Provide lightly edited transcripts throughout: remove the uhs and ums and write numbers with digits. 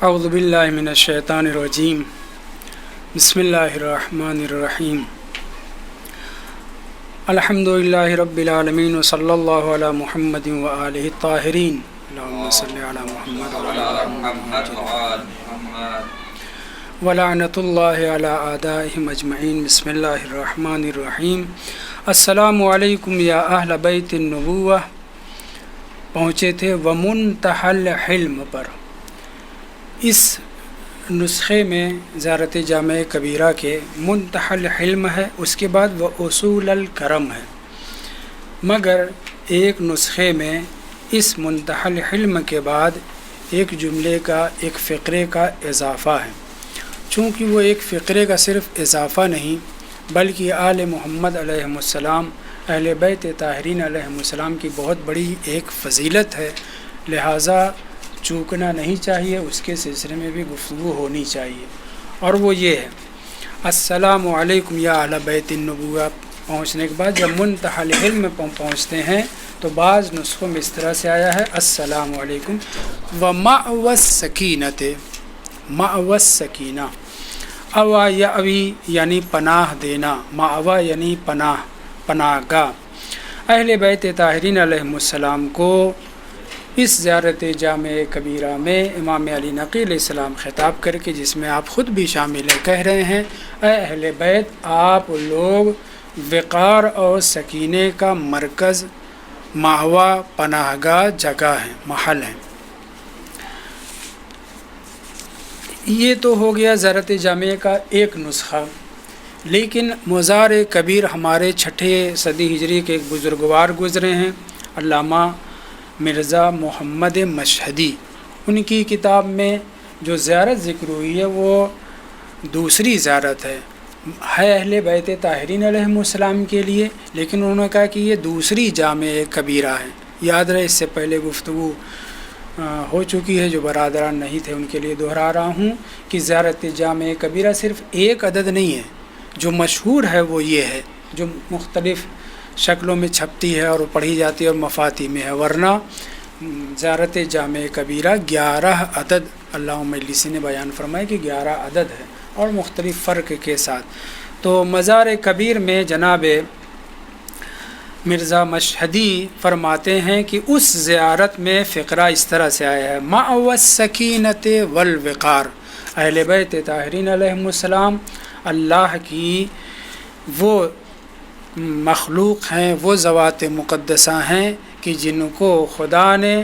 اعوذ باللہ من الشیطان الرجیم بسم اللہ الرحمن الرحیم الحمد للہ رب العالمین وصلی اللہ علی محمد وآلہ الطاہرین اللہم صلی علی محمد وعلی محمد ولعنۃ اللہ علی اعدائہم اجمعین بسم اللہ الرحمن الرحیم السلام علیکم یا اہل بیت النبوہ۔ پہنچے تھے ومنتہی الحلم پر۔ اس نسخے میں زیارت جامع کبیرہ کے منتہی الحلم ہے، اس کے بعد وہ اصول الکرم ہے، مگر ایک نسخے میں اس منتہی الحلم کے بعد ایک جملے کا ایک فقرے کا اضافہ ہے۔ چونکہ وہ ایک فقرے کا صرف اضافہ نہیں بلکہ آل محمد علیہ السلام، اہل بیت طاہرین علیہ السلام کی بہت بڑی ایک فضیلت ہے، لہٰذا چوکنا نہیں چاہیے، اس کے سلسلے میں بھی گفتگو ہونی چاہیے، اور وہ یہ ہے السلام علیکم یا اہل بیت النبوہ۔ پہنچنے کے بعد جب منتہی الحلم میں پہنچتے ہیں تو بعض نسخوں میں اس طرح سے آیا ہے السلام علیکم ومأوى السکینۃ، مأوى السکینہ، اوا یاوی یعنی پناہ دینا، مأوى یعنی پناہ گاہ۔ اہل بیت طاہرین علیہ السلام کو اس زیارت جامع کبیرہ میں امام علی نقی علیہ السلام خطاب کر کے، جس میں آپ خود بھی شامل ہیں، کہہ رہے ہیں اے اہل بیت، آپ لوگ وقار اور سکینے کا مرکز، مأویٰ پناہ گاہ جگہ ہیں، محل ہیں۔ یہ تو ہو گیا زیارت جامع کا ایک نسخہ، لیکن مزار کبیر ہمارے 6 صدی ہجری کے ایک بزرگوار گزرے ہیں، علامہ مرزا محمد مشہدی۔ ان کی کتاب میں جو زیارت ذکر ہوئی ہے وہ دوسری زیارت ہے اہل بیت طاہرین علیہ السلام کے لیے، لیکن انہوں نے کہا کہ یہ دوسری جامع کبیرہ ہے۔ یاد رہے، اس سے پہلے گفتگو ہو چکی ہے، جو برادران نہیں تھے ان کے لیے دہرا رہا ہوں کہ زیارت جامع کبیرہ صرف ایک عدد نہیں ہے، جو مشہور ہے وہ یہ ہے، جو مختلف شکلوں میں چھپتی ہے اور پڑھی جاتی ہے اور مفاتی میں ہے، ورنہ زیارت جامع کبیرہ 11 عدد علامہ مجلسی نے بیان فرمایا کہ 11 عدد ہے، اور مختلف فرق کے ساتھ۔ تو مزار کبیر میں جناب مرزا مشہدی فرماتے ہیں کہ اس زیارت میں فقرہ اس طرح سے آیا ہے مأوى السکینۃ والوقار۔ اہل بیت طاہرین علیہ السلام اللہ کی وہ مخلوق ہیں، وہ ذوات مقدسہ ہیں کہ جن کو خدا نے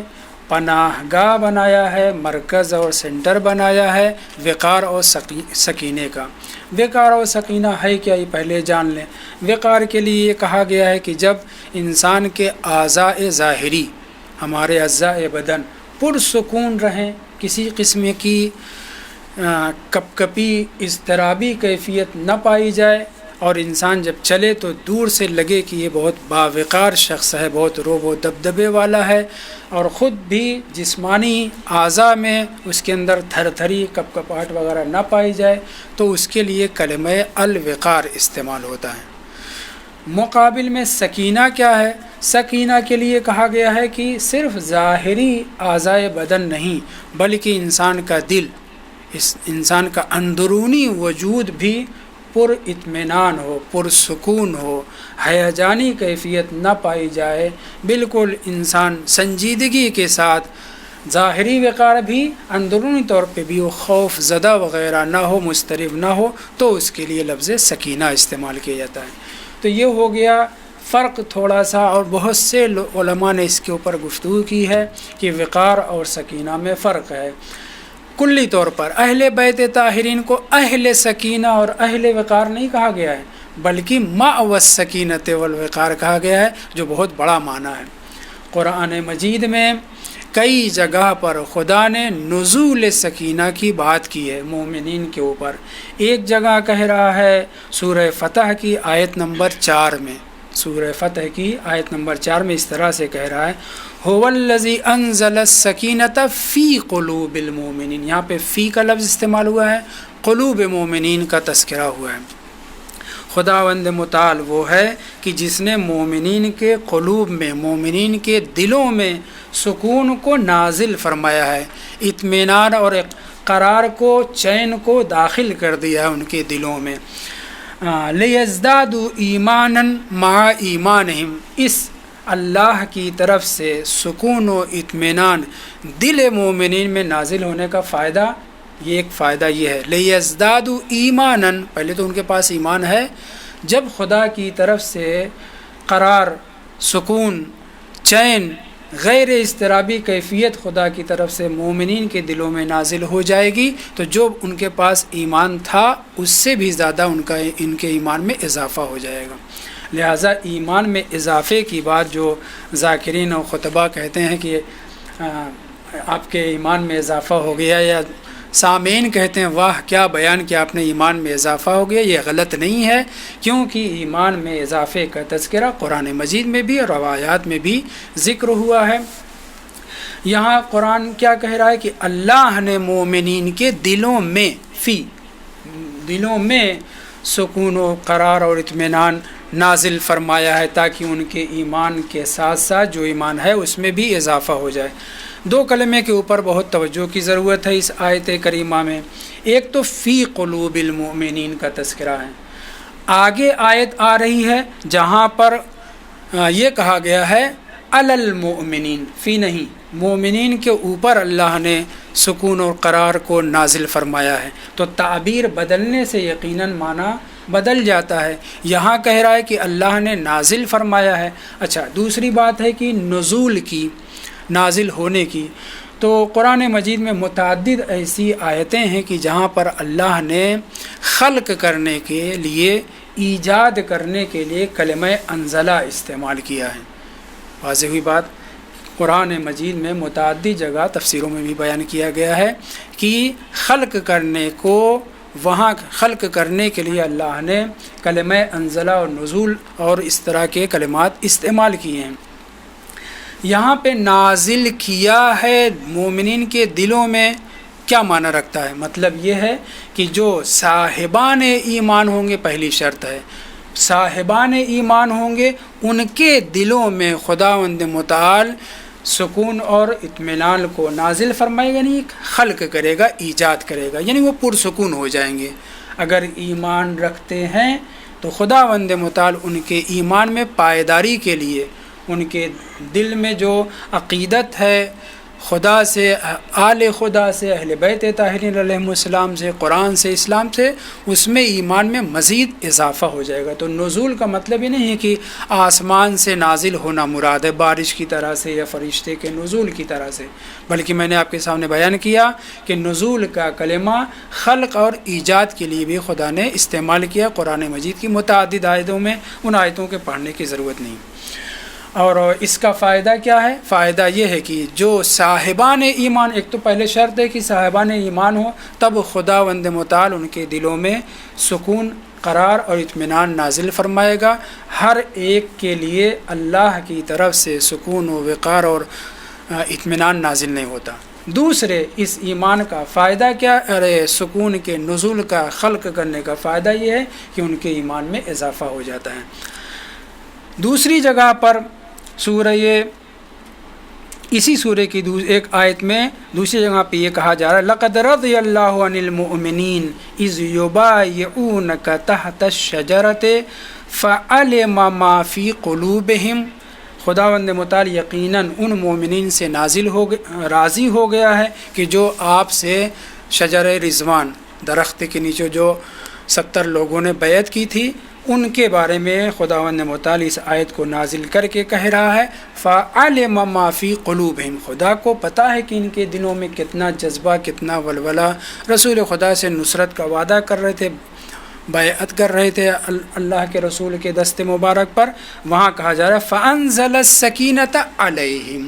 پناہ گاہ بنایا ہے، مرکز اور سینٹر بنایا ہے وقار اور سکینے کا۔ وقار اور سکینہ ہے کیا، یہ پہلے جان لیں۔ وقار کے لیے یہ کہا گیا ہے کہ جب انسان کے اعضاء ظاہری، ہمارے اعضاء بدن پرسکون رہیں، کسی قسم کی کپکپی اضطرابی کیفیت نہ پائی جائے، اور انسان جب چلے تو دور سے لگے کہ یہ بہت باوقار شخص ہے، بہت روب و دبدبے والا ہے، اور خود بھی جسمانی اعضاء میں اس کے اندر تھر تھری کپکپاہٹ وغیرہ نہ پائی جائے، تو اس کے لیے کلمہ الوقار استعمال ہوتا ہے۔ مقابل میں سکینہ کیا ہے؟ سکینہ کے لیے کہا گیا ہے کہ صرف ظاہری اعضاء بدن نہیں بلکہ انسان کا دل، انسان کا اندرونی وجود بھی پر اطمینان ہو، پر سکون ہو، ہیجانی کیفیت نہ پائی جائے، بالکل انسان سنجیدگی کے ساتھ، ظاہری وقار بھی اندرونی طور پہ بھی وہ خوف زدہ وغیرہ نہ ہو، مضطرب نہ ہو، تو اس کے لیے لفظ سکینہ استعمال کیا جاتا ہے۔ تو یہ ہو گیا فرق تھوڑا سا، اور بہت سے علماء نے اس کے اوپر گفتگو کی ہے کہ وقار اور سکینہ میں فرق ہے۔ کلی طور پر اہل بیت طاہرین کو اہل سکینہ اور اہل وقار نہیں کہا گیا ہے، بلکہ مأوى السکینۃ والوقار کہا گیا ہے، جو بہت بڑا معنی ہے۔ قرآن مجید میں کئی جگہ پر خدا نے نزول سکینہ کی بات کی ہے مومنین کے اوپر۔ ایک جگہ کہہ رہا ہے سورہ فتح کی آیت نمبر 4 میں، سورہ فتح کی آیت نمبر 4 میں اس طرح سے کہہ رہا ہے هو الذی انزل السکینۃ فی قلوب المؤمنین۔ یہاں پہ فی کا لفظ استعمال ہوا ہے، قلوب مومنین کا تذکرہ ہوا ہے۔ خداوند متعال وہ ہے کہ جس نے مومنین کے قلوب میں، مومنین کے دلوں میں سکون کو نازل فرمایا ہے، اطمینان اور قرار کو، چین کو داخل کر دیا ہے ان کے دلوں میں۔ لیزدادوا ایمانا مع ایمانہم، اس اللہ کی طرف سے سکون و اطمینان دل مومنین میں نازل ہونے کا فائدہ، یہ ایک فائدہ یہ ہے، لیزدادوا ایمانا، پہلے تو ان کے پاس ایمان ہے، جب خدا کی طرف سے قرار، سکون، چین، غیر اضطرابی کیفیت خدا کی طرف سے مومنین کے دلوں میں نازل ہو جائے گی تو جو ان کے پاس ایمان تھا اس سے بھی زیادہ ان کے ایمان میں اضافہ ہو جائے گا۔ لہٰذا ایمان میں اضافے کی بات جو ذاکرین و خطبہ کہتے ہیں کہ آپ کے ایمان میں اضافہ ہو گیا، یا سامعین کہتے ہیں واہ کیا بیان کہ آپ نے ایمان میں اضافہ ہو گیا، یہ غلط نہیں ہے، کیونکہ ایمان میں اضافے کا تذکرہ قرآن مجید میں بھی اور روایات میں بھی ذکر ہوا ہے۔ یہاں قرآن کیا کہہ رہا ہے کہ اللہ نے مومنین کے دلوں میں، دلوں میں سکون و قرار اور اطمینان نازل فرمایا ہے تاکہ ان کے ایمان کے ساتھ ساتھ جو ایمان ہے اس میں بھی اضافہ ہو جائے۔ دو کلمے کے اوپر بہت توجہ کی ضرورت ہے اس آیت کریمہ میں۔ ایک تو فی قلوب المؤمنین کا تذکرہ ہے، آگے آیت آ رہی ہے جہاں پر یہ کہا گیا ہے علی المؤمنین، فی نہیں، مومنین کے اوپر اللہ نے سکون اور قرار کو نازل فرمایا ہے، تو تعبیر بدلنے سے یقیناً معنی بدل جاتا ہے۔ یہاں کہہ رہا ہے کہ اللہ نے نازل فرمایا ہے۔ اچھا، دوسری بات ہے کہ نزول کی، نازل ہونے کی، تو قرآن مجید میں متعدد ایسی آیتیں ہیں کہ جہاں پر اللہ نے خلق کرنے کے لیے، ایجاد کرنے کے لیے کلمہ انزلہ استعمال کیا ہے۔ واضح ہوئی بات، قرآن مجید میں متعدد جگہ تفسیروں میں بھی بیان کیا گیا ہے کہ خلق کرنے کو، وہاں خلق کرنے کے لیے اللہ نے کلمہ انزلہ اور نزول اور اس طرح کے کلمات استعمال کیے ہیں۔ یہاں پہ نازل کیا ہے مومنین کے دلوں میں کیا معنی رکھتا ہے؟ مطلب یہ ہے کہ جو صاحبان ایمان ہوں گے، پہلی شرط ہے صاحبان ایمان ہوں گے، ان کے دلوں میں خداوند متعال سکون اور اطمینان کو نازل فرمائے گا، یعنی خلق کرے گا، ایجاد کرے گا، یعنی وہ پرسکون ہو جائیں گے۔ اگر ایمان رکھتے ہیں تو خداوند متعال ان کے ایمان میں پائیداری کے لیے، ان کے دل میں جو عقیدت ہے خدا سے، آل خدا سے، اہل بیت طاہرین علیہم السلام سے، قرآن سے، اسلام سے، اس میں ایمان میں مزید اضافہ ہو جائے گا۔ تو نزول کا مطلب یہ نہیں ہے کہ آسمان سے نازل ہونا مراد ہے، بارش کی طرح سے یا فرشتے کے نزول کی طرح سے، بلکہ میں نے آپ کے سامنے بیان کیا کہ نزول کا کلمہ خلق اور ایجاد کے لیے بھی خدا نے استعمال کیا قرآن مجید کی متعدد آیتوں میں، ان آیتوں کے پڑھنے کی ضرورت نہیں۔ اور اس کا فائدہ کیا ہے؟ فائدہ یہ ہے کہ جو صاحبان ایمان، ایک تو پہلے شرط ہے کہ صاحبان ایمان ہو، تب خداوند متعال ان کے دلوں میں سکون، قرار اور اطمینان نازل فرمائے گا۔ ہر ایک کے لیے اللہ کی طرف سے سکون و وقار اور اطمینان نازل نہیں ہوتا۔ دوسرے، اس ایمان کا فائدہ کیا؟ سکون کے نزول کا، خلق کرنے کا فائدہ یہ ہے کہ ان کے ایمان میں اضافہ ہو جاتا ہے۔ دوسری جگہ پر اسی سورہ کی ایک آیت میں دوسری جگہ پہ یہ کہا جا رہا ہے لَقَدْ رَضِيَ اللَّهُ عَنِ الْمُؤْمِنِينَ إِذْ يُبَايِعُونَكَ تَحْتَ الشَّجَرَةِ فَعَلِمَ مَا فِي قُلُوبِهِمْ، خداوند متعال یقیناً ان مومنین سے راضی ہو گیا ہے کہ جو آپ سے شجر رضوان، درخت کے نیچے جو 70 لوگوں نے بیعت کی تھی، ان کے بارے میں خداوند متعال اس آیت کو نازل کر کے کہہ رہا ہے فَعَلِمَ مَا فِي قُلُوبِهِمْ، خدا کو پتہ ہے کہ ان کے دلوں میں کتنا جذبہ، کتنا ولولہ، رسول خدا سے نصرت کا وعدہ کر رہے تھے، بیعت کر رہے تھے اللہ کے رسول کے دست مبارک پر۔ وہاں کہا جا رہا ہے فَأَنزَلَ السَّكِينَةَ عَلَيْهِمْ،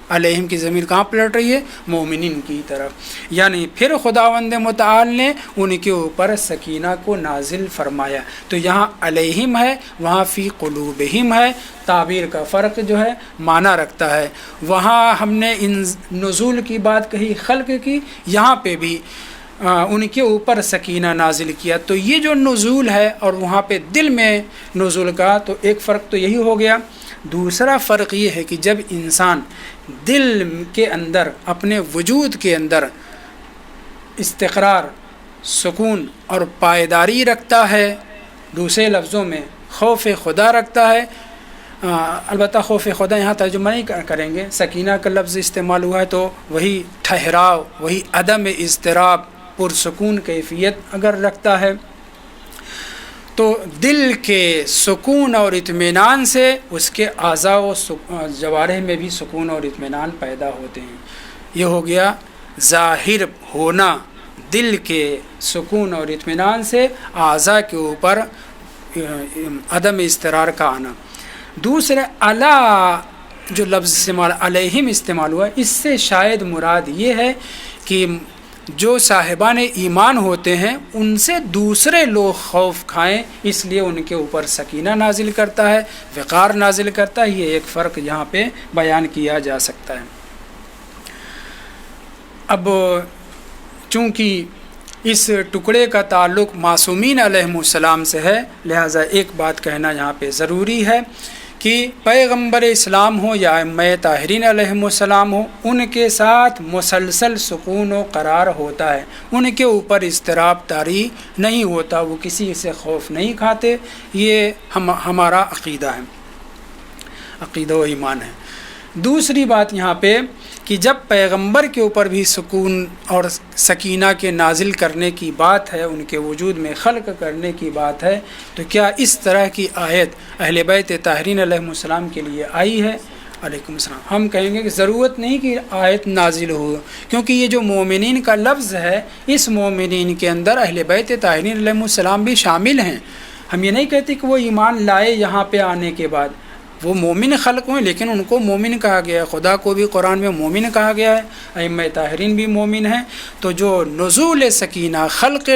علیہم کی ضمیر کہاں پلٹ رہی ہے؟ مومنین کی طرف، یعنی پھر خداوند متعال نے ان کے اوپر سکینہ کو نازل فرمایا۔ تو یہاں علیہم ہے، وہاں فی قلوبہم ہے، تعبیر کا فرق جو ہے معنی رکھتا ہے۔ وہاں ہم نے ان نزول کی بات کہی، خلق کی، یہاں پہ بھی ان کے اوپر سکینہ نازل کیا۔ تو یہ جو نزول ہے اور وہاں پہ دل میں نزول کا، تو ایک فرق تو یہی ہو گیا۔ دوسرا فرق یہ ہے کہ جب انسان دل کے اندر، اپنے وجود کے اندر استقرار، سکون اور پائیداری رکھتا ہے، دوسرے لفظوں میں خوف خدا رکھتا ہے، البتہ خوف خدا یہاں ترجمہ نہیں کریں گے، سکینہ کا لفظ استعمال ہوا ہے تو وہی ٹھہراؤ، وہی عدم اضطراب، پرسکون کیفیت اگر رکھتا ہے، تو دل کے سکون اور اطمینان سے اس کے اعضاء و جوارح میں بھی سکون اور اطمینان پیدا ہوتے ہیں۔ یہ ہو گیا ظاہر ہونا، دل کے سکون اور اطمینان سے اعضاء کے اوپر عدم اضطرار کا آنا۔ دوسرے علا جو لفظ استعمال علیہم استعمال ہوا، اس سے شاید مراد یہ ہے کہ جو صاحبان ایمان ہوتے ہیں ان سے دوسرے لوگ خوف کھائیں، اس لیے ان کے اوپر سکینہ نازل کرتا ہے، وقار نازل کرتا ہے۔ یہ ایک فرق یہاں پہ بیان کیا جا سکتا ہے۔ اب چونکہ اس ٹکڑے کا تعلق معصومین علیہم السلام سے ہے، لہٰذا ایک بات کہنا یہاں پہ ضروری ہے کہ پیغمبر اسلام ہو یا ائمہ طاہرین علیہم السلام ہو، ان کے ساتھ مسلسل سکون و قرار ہوتا ہے، ان کے اوپر اضطراب طاری نہیں ہوتا، وہ کسی سے خوف نہیں کھاتے۔ یہ ہمارا عقیدہ ہے، عقیدہ و ایمان ہے۔ دوسری بات یہاں پہ کہ جب پیغمبر کے اوپر بھی سکون اور سکینہ کے نازل کرنے کی بات ہے، ان کے وجود میں خلق کرنے کی بات ہے، تو کیا اس طرح کی آیت اہل بیت طاہرین علیہم السلام کے لیے آئی ہے؟ علیکم السلام۔ ہم کہیں گے کہ ضرورت نہیں کہ آیت نازل ہو، کیونکہ یہ جو مومنین کا لفظ ہے، اس مومنین کے اندر اہل بیت طاہرین علیہم السلام بھی شامل ہیں۔ ہم یہ نہیں کہتے کہ وہ ایمان لائے یہاں پہ آنے کے بعد، وہ مومن خلق ہوئے لیکن ان کو مومن کہا گیا ہے، خدا کو بھی قرآن میں مومن کہا گیا ہے، ائمہ طاہرین بھی مومن ہیں۔ تو جو نزول سکینہ، خلق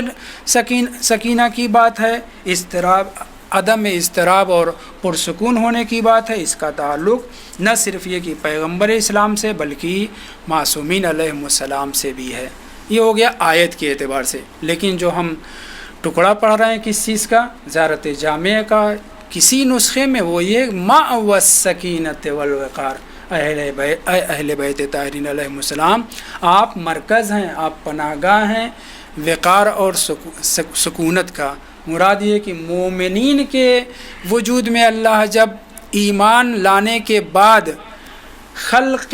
سکینہ کی بات ہے، اضطراب، عدم اضطراب اور پرسکون ہونے کی بات ہے، اس کا تعلق نہ صرف یہ کہ پیغمبر اسلام سے بلکہ معصومین علیہم السلام سے بھی ہے۔ یہ ہو گیا آیت کے اعتبار سے۔ لیکن جو ہم ٹکڑا پڑھ رہے ہیں کس چیز کا، زیارت جامعہ کا، کسی نسخے میں وہ یہ ما والسکینۃ والوقار، اہل بیت طاہرین علیہم السلام آپ مرکز ہیں، آپ پناہ گاہ ہیں وقار اور سکونت کا۔ مراد یہ کہ مومنین کے وجود میں اللہ جب ایمان لانے کے بعد خلق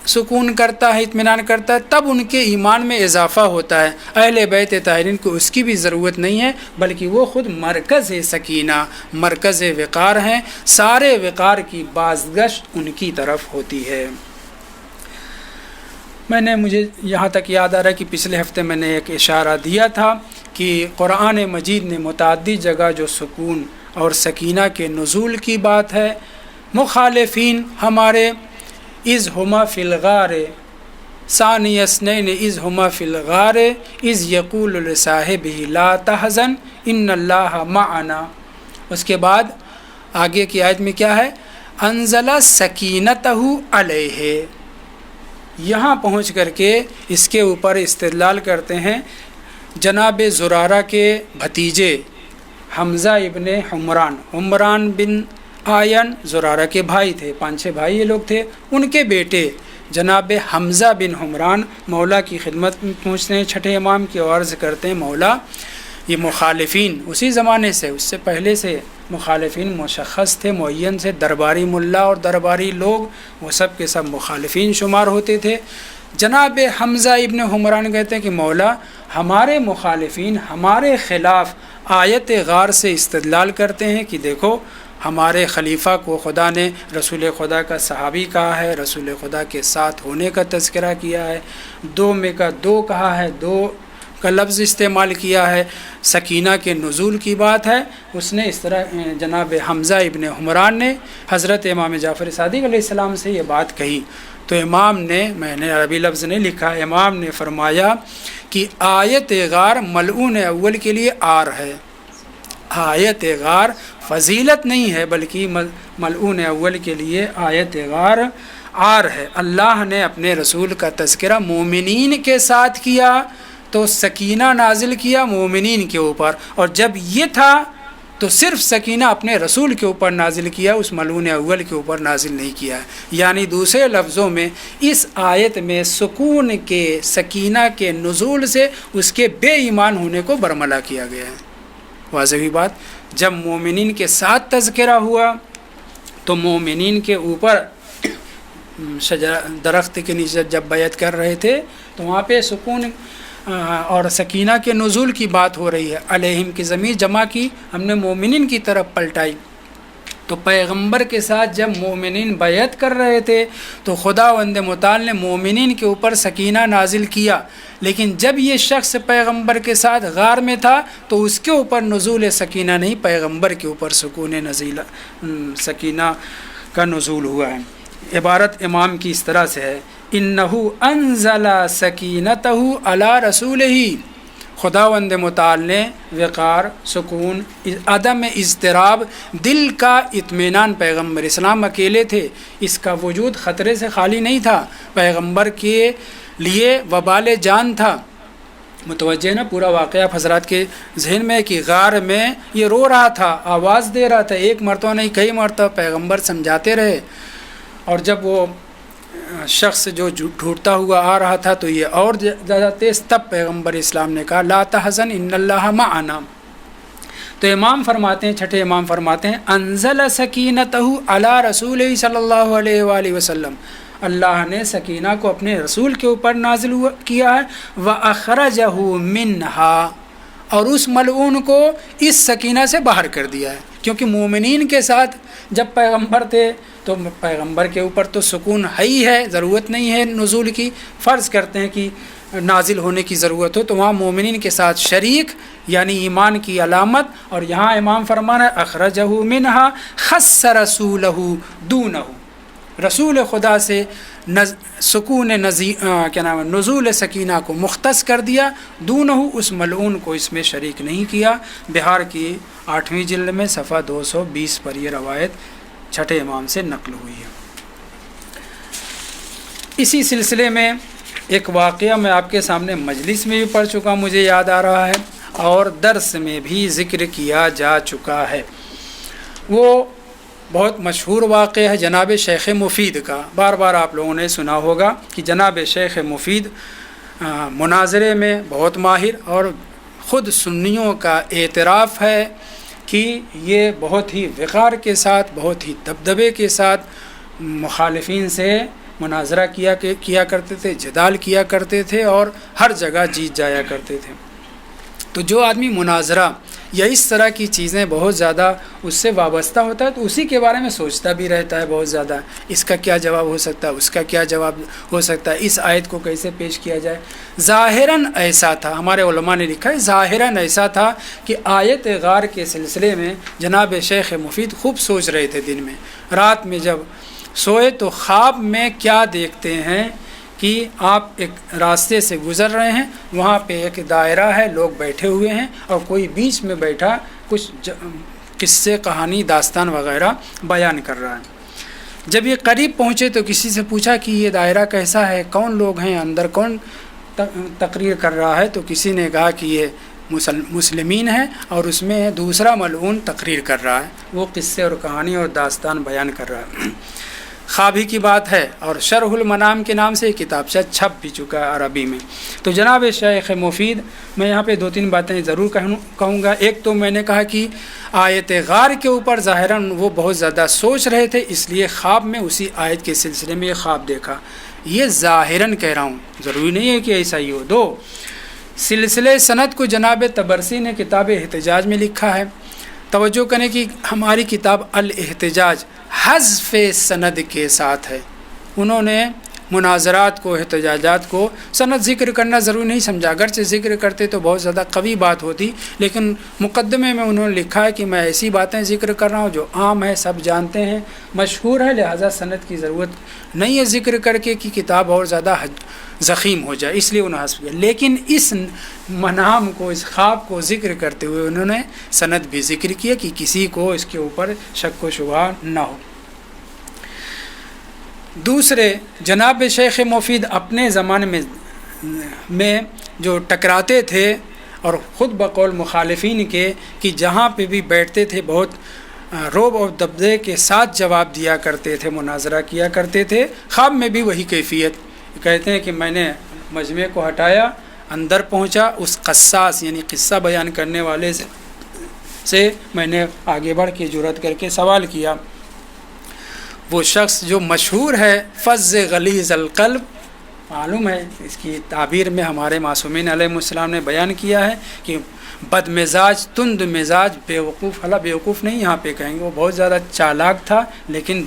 سکون کرتا ہے، اطمینان کرتا ہے، تب ان کے ایمان میں اضافہ ہوتا ہے۔ اہل بیت طاہرین کو اس کی بھی ضرورت نہیں ہے، بلکہ وہ خود مرکز سکینہ، مرکز وقار ہیں، سارے وقار کی بازگشت ان کی طرف ہوتی ہے۔ مجھے یہاں تک یاد آ رہا ہے کہ پچھلے ہفتے میں نے ایک اشارہ دیا تھا کہ قرآن مجید نے متعدد جگہ جو سکون اور سکینہ کے نزول کی بات ہے، مخالفین ہمارے اذ ہما فی الغار ثانی اثنین اذ ہما فی الغار اذ یقول لصاحبہ لا تحزن ان اللہ معنا، اس کے بعد آگے کی آیت میں کیا ہے، انزل سکینتہ علیہ، یہاں پہنچ کر کے اس کے اوپر استدلال کرتے ہیں جناب زرارہ کے بھتیجے حمزہ ابن حمران بن آین زرارہ کے بھائی تھے، 5-6 بھائی یہ لوگ تھے، ان کے بیٹے جناب حمزہ بن حمران مولا کی خدمت میں پہنچتے ہیں، چھٹے امام کی عرض کرتے ہیں مولا یہ مخالفین اسی زمانے سے، اس سے پہلے سے مخالفین مشخص تھے، معین سے، درباری ملا اور درباری لوگ وہ سب کے سب مخالفین شمار ہوتے تھے۔ جناب حمزہ ابن حمران کہتے ہیں کہ مولا ہمارے مخالفین ہمارے خلاف آیت غار سے استدلال کرتے ہیں کہ دیکھو ہمارے خلیفہ کو خدا نے رسول خدا کا صحابی کہا ہے، رسول خدا کے ساتھ ہونے کا تذکرہ کیا ہے، 2 میں کا 2 کہا ہے، 2 کا لفظ استعمال کیا ہے، سکینہ کے نزول کی بات ہے۔ اس نے اس طرح جناب حمزہ ابن حمران نے حضرت امام جعفر صادق علیہ السلام سے یہ بات کہی، تو امام نے، میں نے عربی لفظ نہیں لکھا، امام نے فرمایا کہ آیت غار ملعون اول کے لیے آر ہے، آیت غار فضیلت نہیں ہے بلکہ ملعون اول کے لیے آیت غار آر ہے۔ اللہ نے اپنے رسول کا تذکرہ مومنین کے ساتھ کیا، تو سکینہ نازل کیا مومنین کے اوپر، اور جب یہ تھا تو صرف سکینہ اپنے رسول کے اوپر نازل کیا، اس ملعون اول کے اوپر نازل نہیں کیا. یعنی دوسرے لفظوں میں اس آیت میں سکون کے، سکینہ کے نزول سے اس کے بے ایمان ہونے کو برملا کیا گیا ہے. واضح ہوئی بات. جب مومنین کے ساتھ تذکرہ ہوا تو مومنین کے اوپر درخت کے نیچے جب بیعت کر رہے تھے تو وہاں پہ سکون اور سکینہ کے نزول کی بات ہو رہی ہے. علیہم کی ضمیر جمع کی ہم نے مومنین کی طرف پلٹائی. تو پیغمبر کے ساتھ جب مومنین بیعت کر رہے تھے تو خداوند متعال نے مومنین کے اوپر سکینہ نازل کیا، لیکن جب یہ شخص پیغمبر کے ساتھ غار میں تھا تو اس کے اوپر نزول سکینہ نہیں، پیغمبر کے اوپر سکینہ کا نزول ہوا ہے. عبارت امام کی اس طرح سے ہے، انہو انزل سکینتہ علی رسولہ، خداوند متعال نے وقار، سکون، عدم اضطراب، دل کا اطمینان. پیغمبر اسلام اکیلے تھے، اس کا وجود خطرے سے خالی نہیں تھا، پیغمبر کے لیے وبال جان تھا. متوجہ نا پورا واقعہ حضرات کے ذہن میں کہ غار میں یہ رو رہا تھا، آواز دے رہا تھا، ایک مرتبہ نہیں کئی مرتبہ پیغمبر سمجھاتے رہے. اور جب وہ شخص جو ڈھونڈتا ہوا آ رہا تھا تو یہ اور زیادہ تیز، تب پیغمبر اسلام نے کہا لا تحزن ان اللہ معنا. تو امام فرماتے ہیں، چھٹے امام فرماتے ہیں انزل سکینتہ علی رسول صلی اللہ علیہ وآلہ وسلم، اللہ نے سکینہ کو اپنے رسول کے اوپر نازل کیا ہے. وَأَخْرَجَهُ مِنْهَا، اور اس ملعون کو اس سکینہ سے باہر کر دیا ہے. کیونکہ مومنین کے ساتھ جب پیغمبر تھے تو پیغمبر کے اوپر تو سکون ہے ہی ہے، ضرورت نہیں ہے نزول کی. فرض کرتے ہیں کہ نازل ہونے کی ضرورت ہو تو وہاں مومنین کے ساتھ شریک، یعنی ایمان کی علامت. اور یہاں امام فرمان ہے اخرجہ منہا خص رسولہ دونہ، رسول خدا سے سکون نزول سکینہ کو مختص کر دیا، دونہ اس ملعون کو اس میں شریک نہیں کیا. بہار کی 8ویں جلد میں صفحہ 220 پر یہ روایت چھٹے امام سے نقل ہوئی ہے. اسی سلسلے میں ایک واقعہ میں آپ کے سامنے مجلس میں بھی پڑھ چکا، مجھے یاد آ رہا ہے، اور درس میں بھی ذکر کیا جا چکا ہے. وہ بہت مشہور واقعہ ہے جناب شیخ مفید کا. بار بار آپ لوگوں نے سنا ہوگا کہ جناب شیخ مفید مناظرے میں بہت ماہر، اور خود سنیوں کا اعتراف ہے کہ یہ بہت ہی وقار کے ساتھ، بہت ہی دبدبے کے ساتھ مخالفین سے مناظرہ کیا کرتے تھے، جدال کیا کرتے تھے، اور ہر جگہ جیت جایا کرتے تھے. تو جو آدمی مناظرہ یا اس طرح کی چیزیں بہت زیادہ اس سے وابستہ ہوتا ہے تو اسی کے بارے میں سوچتا بھی رہتا ہے بہت زیادہ، اس کا کیا جواب ہو سکتا ہے، اس کا کیا جواب ہو سکتا ہے، اس آیت کو کیسے پیش کیا جائے. ظاہراً ایسا تھا، ہمارے علماء نے لکھا ہے ظاہراً ایسا تھا کہ آیت غار کے سلسلے میں جناب شیخ مفید خوب سوچ رہے تھے. دن میں، رات میں جب سوئے تو خواب میں کیا دیکھتے ہیں کہ آپ ایک راستے سے گزر رہے ہیں، وہاں پہ ایک دائرہ ہے، لوگ بیٹھے ہوئے ہیں، اور کوئی بیچ میں بیٹھا کچھ قصے، کہانی، داستان وغیرہ بیان کر رہا ہے. جب یہ قریب پہنچے تو کسی سے پوچھا کہ یہ دائرہ کیسا ہے، کون لوگ ہیں اندر، کون تقریر کر رہا ہے؟ تو کسی نے کہا کہ یہ مسلمین ہیں، اور اس میں دوسرا ملعون تقریر کر رہا ہے، وہ قصے اور کہانی اور داستان بیان کر رہا ہے. خواب ہی کی بات ہے، اور شرح المنام کے نام سے کتابچہ چھپ بھی چکا ہے عربی میں. تو جناب شیخ مفید، میں یہاں پہ 2-3 باتیں ضرور کہوں گا. ایک تو میں نے کہا کہ آیت غار کے اوپر ظاہراً وہ بہت زیادہ سوچ رہے تھے، اس لیے خواب میں اسی آیت کے سلسلے میں یہ خواب دیکھا. یہ ظاہراً کہہ رہا ہوں، ضروری نہیں ہے کہ ایسا ہی ہو. 2، سلسلے سند کو جناب طبرسی نے کتاب احتجاج میں لکھا ہے. توجہ کریں کہ ہماری کتاب الاحتجاج حذف سند کے ساتھ ہے. انہوں نے مناظرات کو، احتجاجات کو سند ذکر کرنا ضروری نہیں سمجھا، اگرچہ ذکر کرتے تو بہت زیادہ قوی بات ہوتی، لیکن مقدمے میں انہوں نے لکھا ہے کہ میں ایسی باتیں ذکر کر رہا ہوں جو عام ہے، سب جانتے ہیں، مشہور ہے، لہذا سند کی ضرورت نہیں ہے ذکر کر کے کہ کتاب اور زیادہ زخیم ہو جائے، اس لیے انہوں نے حذف کیا. لیکن اس منام کو، اس خواب کو ذکر کرتے ہوئے انہوں نے سند بھی ذکر کیا کہ کسی کو اس کے اوپر شک و شبہ نہ ہو. دوسرے، جناب شیخ مفید اپنے زمانے میں میں جو ٹکراتے تھے اور خود بقول مخالفین کے کہ جہاں پہ بھی بیٹھتے تھے بہت روب اور دبدبے کے ساتھ جواب دیا کرتے تھے، مناظرہ کیا کرتے تھے۔ خواب میں بھی وہی کیفیت، کہتے ہیں کہ میں نے مجمع کو ہٹایا، اندر پہنچا، اس قصاص یعنی قصہ بیان کرنے والے سے میں نے آگے بڑھ کے جرأت کر کے سوال کیا۔ وہ شخص جو مشہور ہے فظ غلیظ القلب، معلوم ہے اس کی تعبیر میں ہمارے معصومین علیہ السلام نے بیان کیا ہے کہ بد مزاج، تند مزاج، بیوقوف، بیوقوف نہیں یہاں پہ کہیں گے، وہ بہت زیادہ چالاک تھا لیکن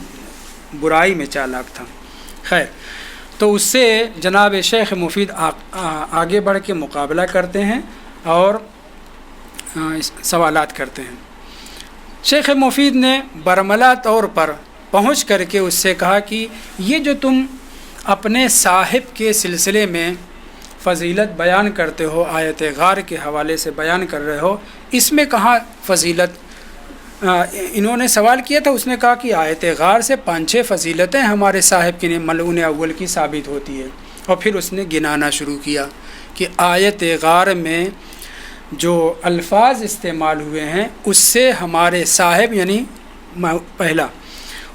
برائی میں چالاک تھا۔ خیر، تو اس سے جناب شیخ مفید آگے بڑھ کے مقابلہ کرتے ہیں اور سوالات کرتے ہیں۔ شیخ مفید نے برملا طور پر پہنچ کر کے اس سے کہا کہ یہ جو تم اپنے صاحب کے سلسلے میں فضیلت بیان کرتے ہو، آیت غار کے حوالے سے بیان کر رہے ہو، اس میں کہاں فضیلت؟ انہوں نے سوال کیا تھا، اس نے کہا کہ آیت غار سے 5-6 فضیلتیں ہمارے صاحب کی ملعون اول کی ثابت ہوتی ہے، اور پھر اس نے گنانا شروع کیا کہ آیت غار میں جو الفاظ استعمال ہوئے ہیں اس سے ہمارے صاحب یعنی پہلا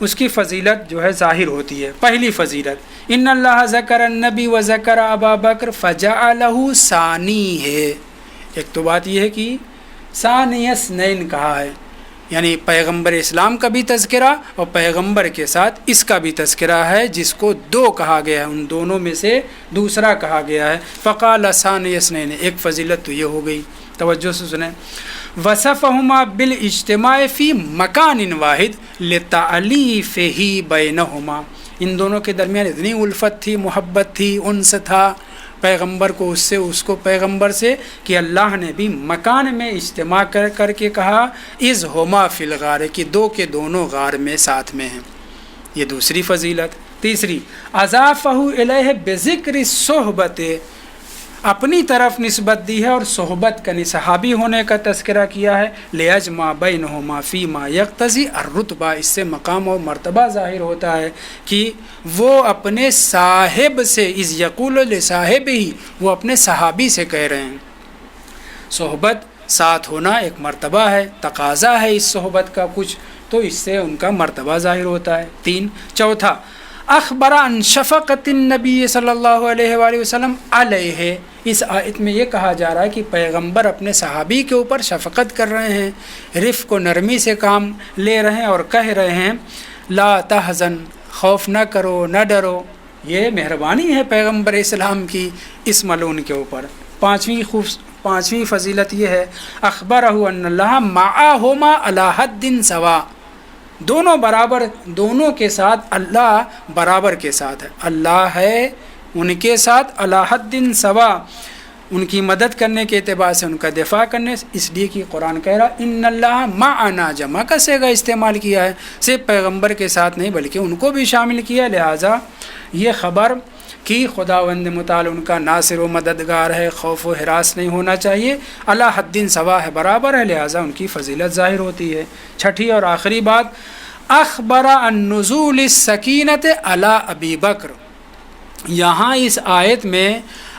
اس کی فضیلت جو ہے ظاہر ہوتی ہے۔ پہلی فضیلت ان اللہ ذکر النبی و ذکر ابا بکر فجعلہ ثانی ہے۔ ایک تو بات یہ ہے کہ ثانی اثنین کہا ہے، یعنی پیغمبر اسلام کا بھی تذکرہ اور پیغمبر کے ساتھ اس کا بھی تذکرہ ہے، جس کو 2 کہا گیا ہے، ان دونوں میں سے دوسرا کہا گیا ہے۔ فقال ثانی اثنین، ایک فضیلت تو یہ ہو گئی، توجہ سے سنیں۔ وصفہما بالاجتماع فی مکان واحد لتألیفہ بینہما، ان دونوں کے درمیان اتنی الفت تھی، محبت تھی، انس تھا پیغمبر کو اس سے، اس کو پیغمبر سے، کہ اللہ نے بھی مکان میں اجتماع کر کے کہا اذ ہما فی الغار، کہ 2 کے دونوں غار میں ساتھ میں ہیں۔ یہ دوسری فضیلت۔ تیسری اضافہ الیہ بذکر الصحبت، اپنی طرف نسبت دی ہے اور صحبت کا صحابی ہونے کا تذکرہ کیا ہے۔ لیجمع بینہما فیما یقتضی الرتبہ، اس سے مقام اور مرتبہ ظاہر ہوتا ہے کہ وہ اپنے صاحب سے، اذ یقول لصاحب ہی، وہ اپنے صحابی سے کہہ رہے ہیں۔ صحبت ساتھ ہونا ایک مرتبہ ہے، تقاضا ہے اس صحبت کا کچھ، تو اس سے ان کا مرتبہ ظاہر ہوتا ہے۔ 3، چوتھا اخبر عن شفقت النبی صلی اللہ علیہ وآلہ وسلم علیہ، اس آیت میں یہ کہا جا رہا ہے کہ پیغمبر اپنے صحابی کے اوپر شفقت کر رہے ہیں، رفق و نرمی سے کام لے رہے ہیں اور کہہ رہے ہیں لا تحزن، خوف نہ کرو، نہ ڈرو۔ یہ مہربانی ہے پیغمبر اسلام کی اس ملعون کے اوپر۔ پانچویں فضیلت یہ ہے اخبرہ ان اللہ معہما علی حد سوا، دونوں برابر، دونوں کے ساتھ اللہ برابر کے ساتھ ہے، اللہ ہے ان کے ساتھ علی حد سوا، ان کی مدد کرنے کے اعتبار سے، ان کا دفاع کرنے سے، اس لیے کہ قرآن کہہ رہا ان اللہ معنا، جمع کا صیغہ استعمال کیا ہے، صرف پیغمبر کے ساتھ نہیں بلکہ ان کو بھی شامل کیا، لہٰذا یہ خبر کہ خداوند متعال ان کا ناصر و مددگار ہے، خوف و ہراس نہیں ہونا چاہیے، علی حد سوا ہے، برابر ہے، لہٰذا ان کی فضیلت ظاہر ہوتی ہے۔ چھٹی اور آخری بات اخبر عن نزول السکینۃ علی ابی بکر، یہاں اس آیت میں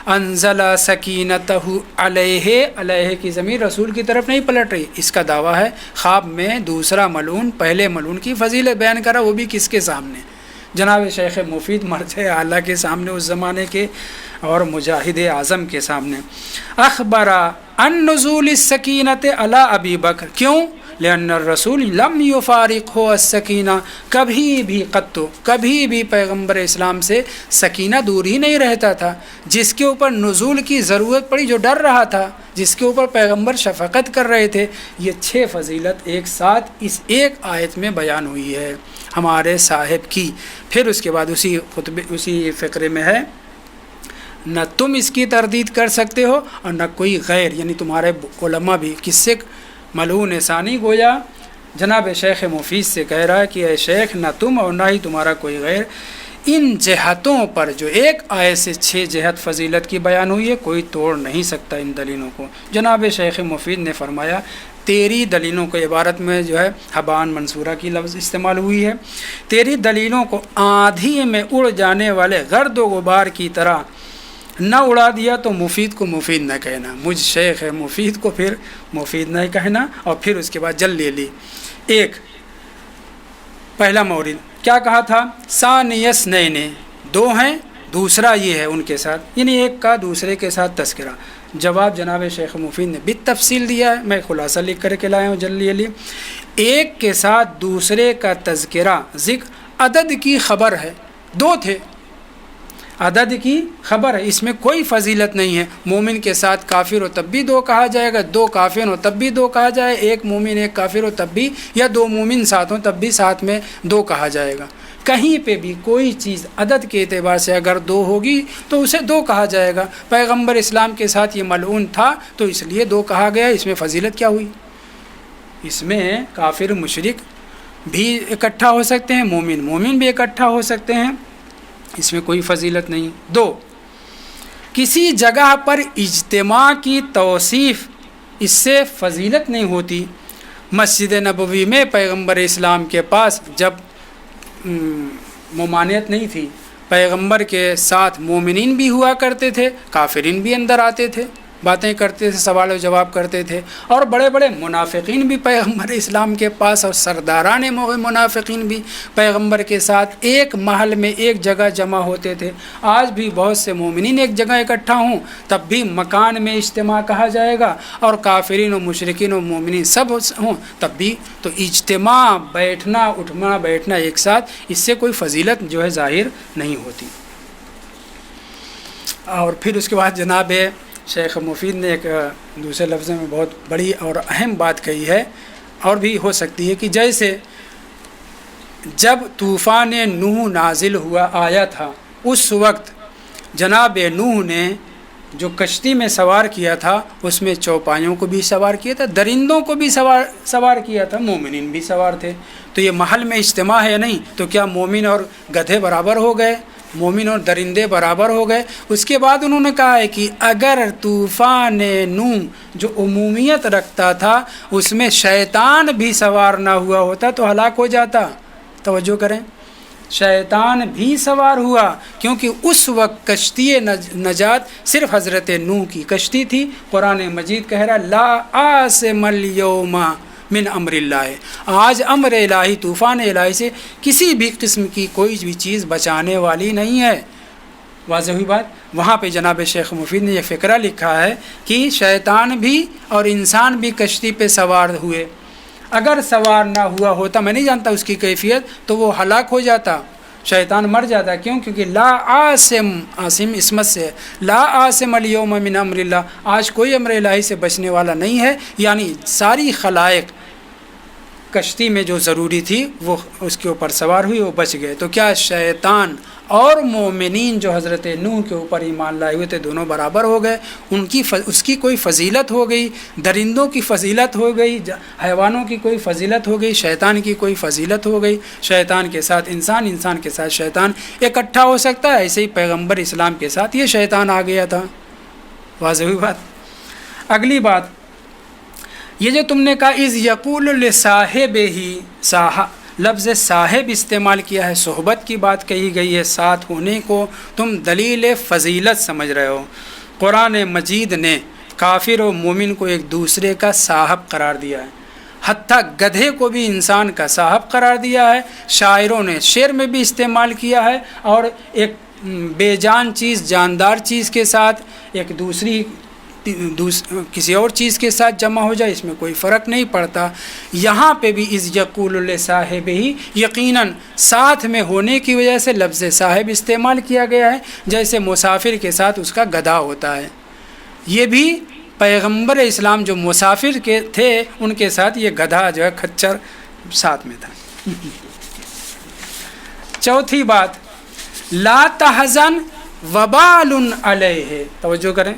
انزل سکینتہ علیہ، علیہ کی ضمیر رسول کی طرف نہیں پلٹ رہی، اس کا دعویٰ ہے خواب میں دوسرا ملعون پہلے ملعون کی فضیلت بیان کرا، وہ بھی کس کے سامنے؟ جناب شیخ مفید مرد اعلیٰ کے سامنے، اس زمانے کے اور مجاہد اعظم کے سامنے۔ اخبر عن نزول السکینۃ علی ابی بکر، کیوں؟ لأن الرسول لم یفارقہ السکینہ، کبھی بھی قط، کبھی بھی پیغمبر اسلام سے سکینہ دور ہی نہیں رہتا تھا، جس کے اوپر نزول کی ضرورت پڑی، جو ڈر رہا تھا، جس کے اوپر پیغمبر شفقت کر رہے تھے۔ یہ 6 فضیلت ایک ساتھ اس ایک آیت میں بیان ہوئی ہے ہمارے صاحب کی۔ پھر اس کے بعد اسی فقرے میں ہے نہ تم اس کی تردید کر سکتے ہو اور نہ کوئی غیر، یعنی تمہارے علماء بھی، کس سے؟ ملعون ثانی گویا جناب شیخ مفید سے کہہ رہا ہے کہ اے شیخ، نہ تم اور نہ ہی تمہارا کوئی غیر، ان جہتوں پر جو ایک آیت سے 6 جہت فضیلت کی بیان ہوئی ہے، کوئی توڑ نہیں سکتا ان دلیلوں کو۔ جناب شیخ مفید نے فرمایا تیری دلیلوں کو، عبارت میں جو ہے حبان منصورہ کی لفظ استعمال ہوئی ہے، تیری دلیلوں کو آندھی میں اڑ جانے والے گرد و غبار کی طرح نہ اڑا دیا تو مفید کو مفید نہ کہنا، مجھ شیخ ہے مفید کو پھر مفید نہ کہنا، اور پھر اس کے بعد جل لے لی۔ ایک پہلا مورد کیا کہا تھا؟ ثانیس نئے دو ہیں، دوسرا یہ ہے ان کے ساتھ، یعنی ایک کا دوسرے کے ساتھ تذکرہ۔ جواب جناب شیخ مفید نے بالتفصیل دیا ہے، میں خلاصہ لکھ کر کے لایا ہوں جلدی جلدی۔ ایک کے ساتھ دوسرے کا تذکرہ ذکر عدد کی خبر ہے، دو تھے، عدد کی خبر ہے، اس میں کوئی فضیلت نہیں ہے۔ مومن کے ساتھ کافر ہو تب بھی دو کہا جائے گا، دو کافر ہو تب بھی دو کہا جائے، ایک مومن ایک کافر ہو تب بھی، یا دو مومن ساتھ ہوں تب بھی ساتھ میں دو کہا جائے گا۔ کہیں پہ بھی کوئی چیز عدد کے اعتبار سے اگر دو ہوگی تو اسے دو کہا جائے گا۔ پیغمبر اسلام کے ساتھ یہ ملعون تھا تو اس لیے دو کہا گیا، اس میں فضیلت کیا ہوئی؟ اس میں کافر مشرک بھی اکٹھا ہو سکتے ہیں، مومن بھی اکٹھا ہو سکتے ہیں، اس میں کوئی فضیلت نہیں۔ دو، کسی جگہ پر اجتماع کی توصیف، اس سے فضیلت نہیں ہوتی۔ مسجد نبوی میں پیغمبر اسلام کے پاس جب ممانعت نہیں تھی، پیغمبر کے ساتھ مومنین بھی ہوا کرتے تھے، کافرین بھی اندر آتے تھے، باتیں کرتے تھے، سوال و جواب کرتے تھے، اور بڑے بڑے منافقین بھی پیغمبر اسلام کے پاس اور سرداران منافقین بھی پیغمبر کے ساتھ ایک محل میں ایک جگہ جمع ہوتے تھے۔ آج بھی بہت سے مومنین ایک جگہ اکٹھا ہوں تب بھی مکان میں اجتماع کہا جائے گا، اور کافرین و مشرکین و مومنین سب ہوں تب بھی، تو اجتماع، بیٹھنا اٹھنا بیٹھنا ایک ساتھ، اس سے کوئی فضیلت جو ہے ظاہر نہیں ہوتی۔ اور پھر اس کے بعد جناب شیخ مفید نے ایک دوسرے لفظ میں بہت بڑی اور اہم بات کہی ہے، اور بھی ہو سکتی ہے، کہ جیسے جب طوفان نوح نازل ہوا آیا تھا، اس وقت جناب نوح نے جو کشتی میں سوار کیا تھا اس میں چوپایوں کو بھی سوار کیا تھا، درندوں کو بھی سوار کیا تھا، مومنین بھی سوار تھے۔ تو یہ محل میں اجتماع ہے نہیں، تو کیا مومن اور گدھے برابر ہو گئے؟ مومن اور درندے برابر ہو گئے؟ اس کے بعد انہوں نے کہا ہے کہ اگر طوفان نوح جو عمومیت رکھتا تھا اس میں شیطان بھی سوار نہ ہوا ہوتا تو ہلاک ہو جاتا۔ توجہ کریں، شیطان بھی سوار ہوا، کیونکہ اس وقت کشتی نجات صرف حضرت نوح کی کشتی تھی۔ قرآن مجید کہہ رہا لا عاصم اليوم من امر اللہ، آج امر الہی، طوفان الہی سے کسی بھی قسم کی کوئی بھی چیز بچانے والی نہیں ہے۔ واضح ہوئی بات؟ وہاں پہ جناب شیخ مفید نے یہ فقرہ لکھا ہے کہ شیطان بھی اور انسان بھی کشتی پہ سوار ہوئے، اگر سوار نہ ہوا ہوتا، میں نہیں جانتا اس کی کیفیت، تو وہ ہلاک ہو جاتا، شیطان مر جاتا۔ کیوں؟ کیونکہ لا عاصم، عاصم اسمت سے، لا عاصم اليوم من امر اللہ، آج کوئی امر الہی سے بچنے والا نہیں ہے، یعنی ساری خلائق کشتی میں جو ضروری تھی وہ اس کے اوپر سوار ہوئی، وہ بچ گئے۔ تو کیا شیطان اور مومنین جو حضرت نوح کے اوپر ایمان لائے ہوئے تھے دونوں برابر ہو گئے؟ اس کی کوئی فضیلت ہو گئی، درندوں کی فضیلت ہو گئی، حیوانوں کی کوئی فضیلت ہو گئی، شیطان کی کوئی فضیلت ہو گئی؟ شیطان کے ساتھ انسان، انسان کے ساتھ شیطان اکٹھا ہو سکتا ہے، ایسے ہی پیغمبر اسلام کے ساتھ یہ شیطان آ گیا تھا۔ واضح ہوئی بات؟ اگلی بات، یہ جو تم نے کہا اذ یقول لصاحبہ، لفظ صاحب استعمال کیا ہے، صحبت کی بات کہی گئی ہے، ساتھ ہونے کو تم دلیل فضیلت سمجھ رہے ہو۔ قرآن مجید نے کافر و مومن کو ایک دوسرے کا صاحب قرار دیا ہے، حتیٰ گدھے کو بھی انسان کا صاحب قرار دیا ہے۔ شاعروں نے شعر میں بھی استعمال کیا ہے، اور ایک بے جان چیز جاندار چیز کے ساتھ ایک کسی اور چیز کے ساتھ جمع ہو جائے، اس میں کوئی فرق نہیں پڑتا۔ یہاں پہ بھی اذ یقول لصاحبہ، یقیناً ساتھ میں ہونے کی وجہ سے لفظ صاحب استعمال کیا گیا ہے، جیسے مسافر کے ساتھ اس کا گدھا ہوتا ہے۔ یہ بھی پیغمبر اسلام جو مسافر کے تھے ان کے ساتھ یہ گدھا جو ہے کھچر ساتھ میں تھا۔ چوتھی بات، لا تحزن وبال علیہ، توجہ کریں،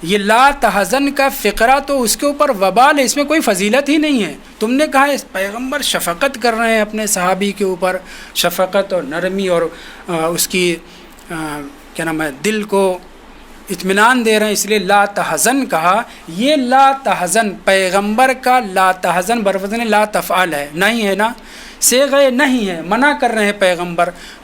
یہ لا تحزن کا فقرہ تو اس کے اوپر وبال ہے، اس میں کوئی فضیلت ہی نہیں ہے۔ تم نے کہا ہے پیغمبر شفقت کر رہے ہیں اپنے صحابی کے اوپر، شفقت اور نرمی اور اس کی کیا نام ہے، دل کو اطمینان دے رہے ہیں، اس لیے لا تحزن کہا۔ یہ لا تحزن پیغمبر کا لا تحزن بروزن لا تفعل ہے، نہیں ہے نا، صیغہ نہیں ہے، منع کر رہے ہیں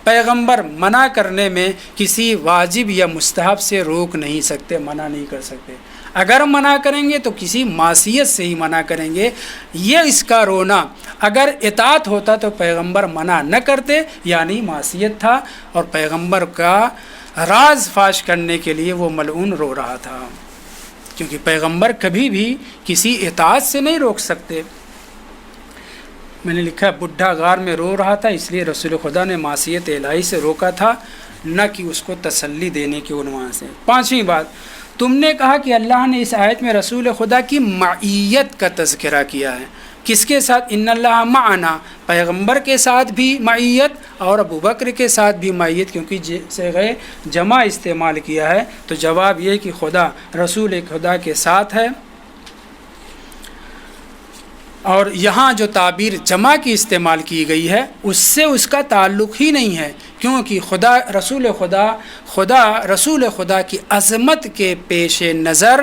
پیغمبر منع کرنے میں کسی واجب یا مستحب سے روک نہیں سکتے، منع نہیں کر سکتے۔ اگر منع کریں گے تو کسی معصیت سے ہی منع کریں گے۔ یہ اس کا رونا اگر اطاعت ہوتا تو پیغمبر منع نہ کرتے، یعنی معصیت تھا، اور پیغمبر کا راز فاش کرنے کے لیے وہ ملعون رو رہا تھا، کیونکہ پیغمبر کبھی بھی کسی اطاعت سے نہیں روک سکتے۔ میں نے لکھا بڈھا غار میں رو رہا تھا، اس لیے رسول خدا نے معصیت الہی سے روکا تھا، نہ کہ اس کو تسلی دینے کے عنوان سے۔ پانچویں بات، تم نے کہا کہ اللہ نے اس آیت میں رسول خدا کی معیت کا تذکرہ کیا ہے۔ کس کے ساتھ؟ ان اللہ معنا، پیغمبر کے ساتھ بھی معیت اور ابوبکر کے ساتھ بھی معیت، کیونکہ صیغہ جمع استعمال کیا ہے، تو جواب یہ کہ خدا رسول خدا کے ساتھ ہے۔ اور یہاں جو تعبیر جمع کی استعمال کی گئی ہے اس سے اس کا تعلق ہی نہیں ہے، کیونکہ خدا رسول خدا کی عظمت کے پیش نظر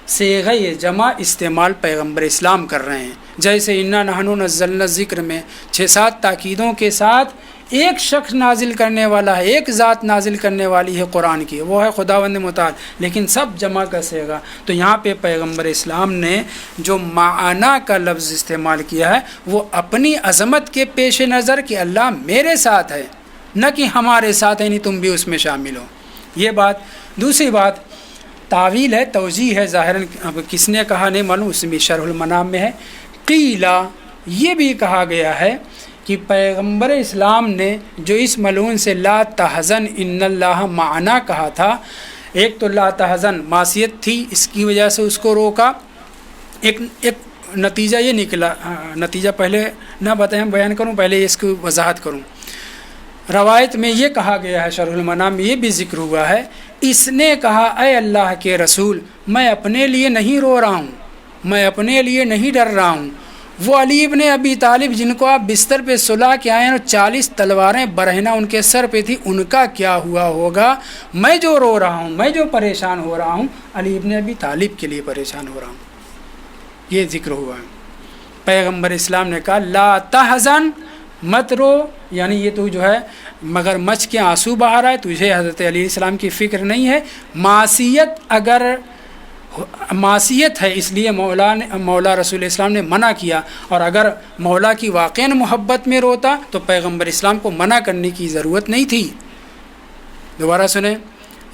صیغہ جمع استعمال پیغمبر اسلام کر رہے ہیں۔ جیسے انا نحن نزلنا الذکر میں 6-7 تاکیدوں کے ساتھ ایک شخص نازل کرنے والا ہے، ایک ذات نازل کرنے والی ہے قرآن کی، وہ ہے خداوند متعال، لیکن سب جمع کا صیغہ۔ تو یہاں پہ پیغمبر اسلام نے جو معنا کا لفظ استعمال کیا ہے وہ اپنی عظمت کے پیش نظر کہ اللہ میرے ساتھ ہے، نہ کہ ہمارے ساتھ ہے، نہیں تم بھی اس میں شامل ہو، یہ بات۔ دوسری بات تعویل ہے، توجیہ ہے، ظاہراً اب کس نے کہا نہیں معلوم، اس میں شرح المنام میں ہے۔ قیلا، یہ بھی کہا گیا ہے کہ پیغمبر اسلام نے جو اس ملعون سے لا تحزن ان اللہ معنا کہا تھا، ایک تو لا تحزن معصیت تھی، اس کی وجہ سے اس کو روکا۔ ایک نتیجہ یہ نکلا، نتیجہ پہلے نہ بتائیں بیان کروں، پہلے اس کی وضاحت کروں۔ روایت میں یہ کہا گیا ہے، شرح المنام میں یہ بھی ذکر ہوا ہے، اس نے کہا اے اللہ کے رسول میں اپنے لیے نہیں رو رہا ہوں، میں اپنے لیے نہیں ڈر رہا ہوں، وہ علی ابن ابی طالب جن کو آپ بستر پہ سلا کے آئے ہیں اور 40 تلواریں برہنہ ان کے سر پہ تھی، ان کا کیا ہوا ہوگا؟ میں جو رو رہا ہوں، میں جو پریشان ہو رہا ہوں، علی ابن ابی طالب کے لیے پریشان ہو رہا ہوں، یہ ذکر ہوا ہے۔ پیغمبر اسلام نے کہا لا تحزن، مت رو، یعنی یہ تو جو ہے مگر مچ کے آنسو بہا رہا ہے، تجھے حضرت علیہ السلام کی فکر نہیں ہے۔ معصیت ہے، اس لیے مولا رسول اسلام نے منع کیا، اور اگر مولا کی واقعاً محبت میں روتا تو پیغمبر اسلام کو منع کرنے کی ضرورت نہیں تھی۔ دوبارہ سنیں،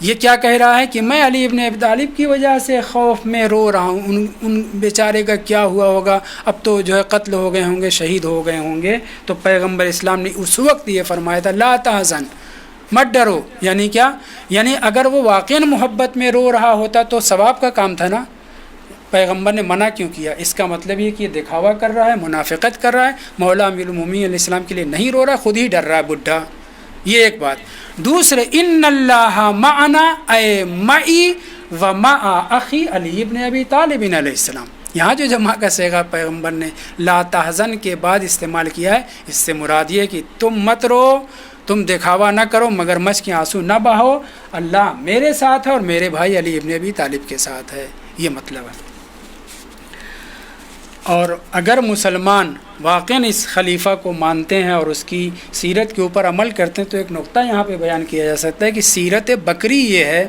یہ کیا کہہ رہا ہے کہ میں علی ابن ابی طالب کی وجہ سے خوف میں رو رہا ہوں، ان بیچارے کا کیا ہوا ہوگا، اب تو جو ہے قتل ہو گئے ہوں گے، شہید ہو گئے ہوں گے۔ تو پیغمبر اسلام نے اس وقت یہ فرمایا تھا لا تحزن، مت ڈرو، یعنی کیا؟ یعنی اگر وہ واقعاً محبت میں رو رہا ہوتا تو ثواب کا کام تھا نا، پیغمبر نے منع کیوں کیا؟ اس کا مطلب یہ کہ یہ دکھاوا کر رہا ہے، منافقت کر رہا ہے، مولا امیر المومنین علیہ السلام کے لیے نہیں رو رہا، خود ہی ڈر رہا ہے بڈھا۔ یہ ایک بات۔ دوسرے ان اللہ معنا، اے معی و مع اخی علی ابن ابی طالب علیہ السلام، یہاں جو جمع کا صیغہ پیغمبر نے لا تحزن کے بعد استعمال کیا ہے، اس سے مراد یہ کہ تم مت رو، تم دکھاوا نہ کرو، مگر مچ کے آنسو نہ بہاؤ، اللہ میرے ساتھ ہے اور میرے بھائی علی ابن ابی طالب کے ساتھ ہے، یہ مطلب ہے۔ اور اگر مسلمان واقعاً اس خلیفہ کو مانتے ہیں اور اس کی سیرت کے اوپر عمل کرتے ہیں تو ایک نقطہ یہاں پہ بیان کیا جا سکتا ہے کہ سیرت بکری یہ ہے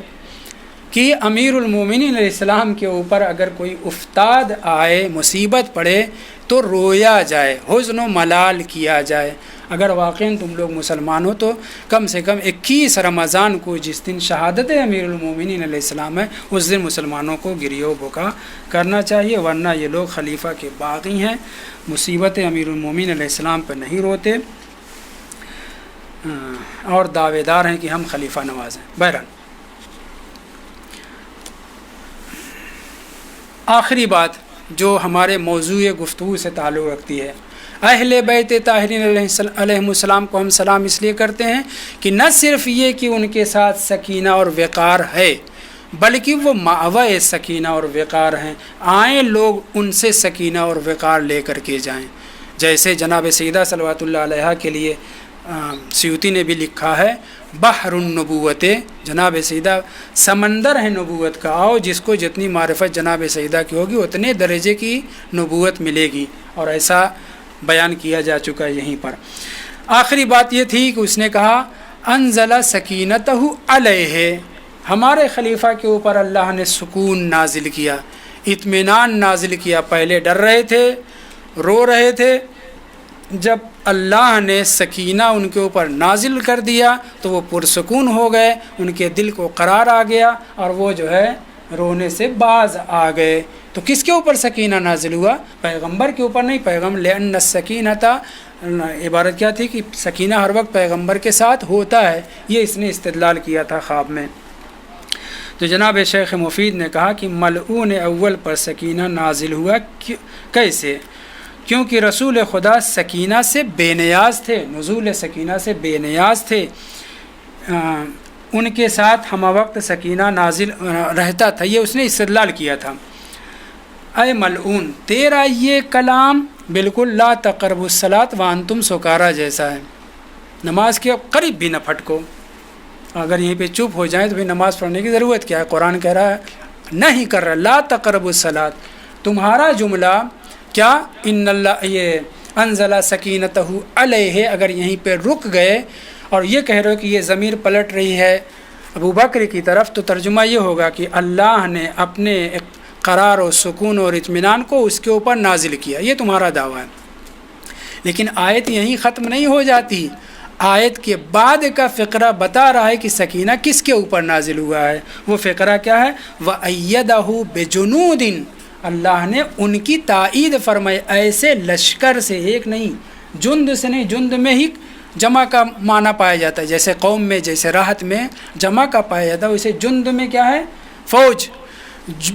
کہ امیر المومنین علیہ السلام کے اوپر اگر کوئی افتاد آئے، مصیبت پڑے تو رویا جائے، حزن و ملال کیا جائے۔ اگر واقعاً تم لوگ مسلمان ہو تو کم سے کم 21 رمضان کو، جس دن شہادت امیر المومنین علیہ السلام ہے، اس دن مسلمانوں کو گریہ و بکا کرنا چاہیے، ورنہ یہ لوگ خلیفہ کے باغی ہیں، مصیبت امیر المومنین علیہ السلام پہ نہیں روتے اور دعوے دار ہیں کہ ہم خلیفہ نواز ہیں۔ بہرحال آخری بات جو ہمارے موضوع گفتگو سے تعلق رکھتی ہے، اہل بیت طاہرین علیہم السلام کو ہم سلام اس لیے کرتے ہیں کہ نہ صرف یہ کہ ان کے ساتھ سکینہ اور وقار ہے، بلکہ وہ مأوى سکینہ اور وقار ہیں، آئیں لوگ ان سے سکینہ اور وقار لے کر کے جائیں۔ جیسے جناب سیدہ صلوات اللہ علیہا کے لیے سیوطی نے بھی لکھا ہے بحر النبوت، جناب سیدہ سمندر ہے نبوت کا، آؤ جس کو جتنی معرفت جناب سیدہ کی ہوگی اتنے درجے کی نبوت ملے گی۔ اور ایسا بیان کیا جا چکا ہے یہیں پر۔ آخری بات یہ تھی کہ اس نے کہا انزل سکینتہ علیہ، ہمارے خلیفہ کے اوپر اللہ نے سکون نازل کیا، اطمینان نازل کیا۔ پہلے ڈر رہے تھے، رو رہے تھے، جب اللہ نے سکینہ ان کے اوپر نازل کر دیا تو وہ پرسکون ہو گئے، ان کے دل کو قرار آ گیا اور وہ جو ہے رونے سے باز آ گئے۔ تو کس کے اوپر سکینہ نازل ہوا؟ پیغمبر کے اوپر نہیں، پیغمبر لأن السکینۃ، عبارت کیا تھی کہ سکینہ ہر وقت پیغمبر کے ساتھ ہوتا ہے، یہ اس نے استدلال کیا تھا خواب میں۔ تو جناب شیخ مفید نے کہا کہ ملعون اول پر سکینہ نازل ہوا کیسے؟ کیونکہ رسول خدا سکینہ سے بے نیاز تھے، نزول سکینہ سے بے نیاز تھے، ان کے ساتھ ہمہ وقت سکینہ نازل رہتا تھا، یہ اس نے استدلال کیا تھا۔ اے ملعون، تیرا یہ کلام بالکل لا تقربوا الصلاۃ وانتم سکارا جیسا ہے، نماز کے قریب بھی نہ پھٹکو۔ اگر یہیں پہ چپ ہو جائیں تو پھر نماز پڑھنے کی ضرورت کیا ہے؟ قرآن کہہ رہا ہے نہیں کر رہا، لا تقربوا الصلاۃ۔ تمہارا جملہ کیا ان اللہ یہ انزل سکینتہ علیہ، اگر یہیں پہ رک گئے اور یہ کہہ رہے ہو کہ یہ ضمیر پلٹ رہی ہے ابو بکر کی طرف، تو ترجمہ یہ ہوگا کہ اللہ نے اپنے قرار و سکون اور اطمینان کو اس کے اوپر نازل کیا، یہ تمہارا دعویٰ ہے۔ لیکن آیت یہیں ختم نہیں ہو جاتی، آیت کے بعد کا فقرہ بتا رہا ہے کہ سکینہ کس کے اوپر نازل ہوا ہے۔ وہ فقرہ کیا ہے؟ وَأَيَّدَهُ بِجُنُودٍ، اللہ نے ان کی تائید فرمائی ایسے لشکر سے، ایک نہیں، جند سے نہیں، جند میں ہی جمع کا معنی پایا جاتا ہے، جیسے قوم میں، جیسے راحت میں جمع کا پایا جاتا ہے، ویسے جند میں کیا ہے؟ فوج۔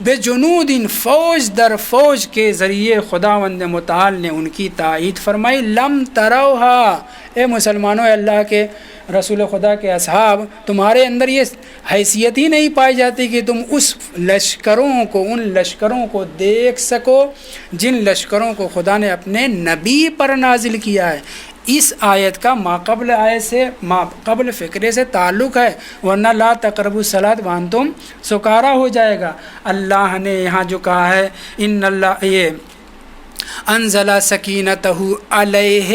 بے جنود، فوج در فوج کے ذریعے خداوند متعال نے ان کی تائید فرمائی۔ لم تروہا، اے مسلمانوں، اے اللہ کے رسول خدا کے اصحاب، تمہارے اندر یہ حیثیت ہی نہیں پائی جاتی کہ تم اس لشکروں کو، ان لشکروں کو دیکھ سکو جن لشکروں کو خدا نے اپنے نبی پر نازل کیا ہے۔ اس آیت کا ماقبل آیت سے، ماقبل فقرے سے تعلق ہے، ورنہ لا تقربوا الصلاۃ وانتم سکارا ہو جائے گا۔ اللہ نے یہاں جو کہا ہے ان اللہ یہ انزل سکینتہ علیہ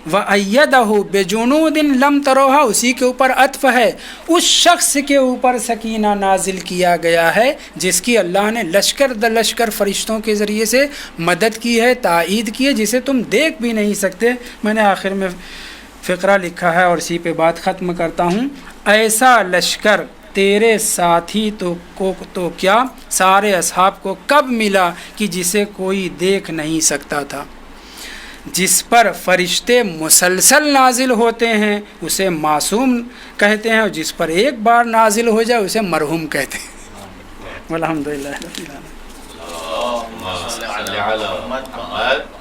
وَأَيَّدَهُ بِجُنُودٍ لَمْ تَرَوْهَا، اسی کے اوپر عطف ہے، اس شخص کے اوپر سکینہ نازل کیا گیا ہے جس کی اللہ نے لشکر در لشکر فرشتوں کے ذریعے سے مدد کی ہے، تائید کی ہے، جسے تم دیکھ بھی نہیں سکتے۔ میں نے آخر میں فقرہ لکھا ہے اور اسی پہ بات ختم کرتا ہوں۔ ایسا لشکر تیرے ساتھی تو کیا سارے اصحاب کو کب ملا کہ جسے کوئی دیکھ نہیں سکتا تھا، جس پر فرشتے مسلسل نازل ہوتے ہیں اسے معصوم کہتے ہیں، اور جس پر ایک بار نازل ہو جائے اسے مرحوم کہتے ہیں۔ والحمدللہ رب العالمین۔